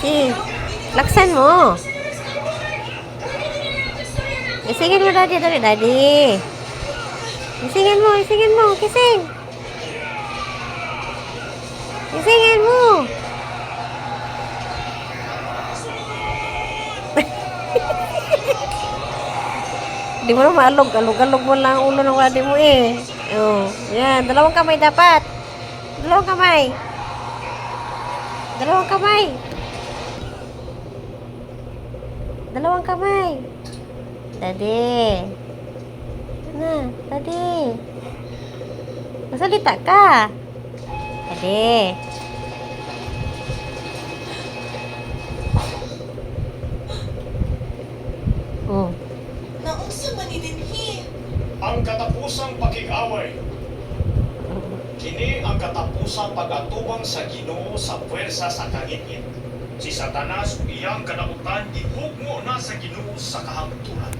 Daddy. Laksan mo. Isingin mo, Daddy. Dali, Daddy. Isingin mo, isingin mo. Kising. Isingin mo. Di mo na maalog. Alog-alog mo lang ang ulo ng wadi mo eh. Oh, yan. Dalawang kamay dapat. Dalawang kamay. Dalawang kamay. Dalawang kamay. Daddy. Na, Daddy. Masalita ka. Daddy. Oh. Naunsa man ni dinhi? Ang katapusang pakig-away. Kini ang katapusang pag-atubang sa Ginoo sa puwersa sa kangit-ngit. Si Satanas iyang kadautan gihugmo na sa Ginoo sa kahangturan.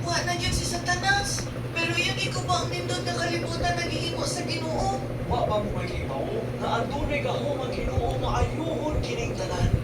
Wa na gyud si Satanas. Pero yung ikaw ang nindot na kalibutan naghihimo sa Ginoo. Wa ba mo magibaw na adunay ka mo mag Ginoo maayuhon kining tanan?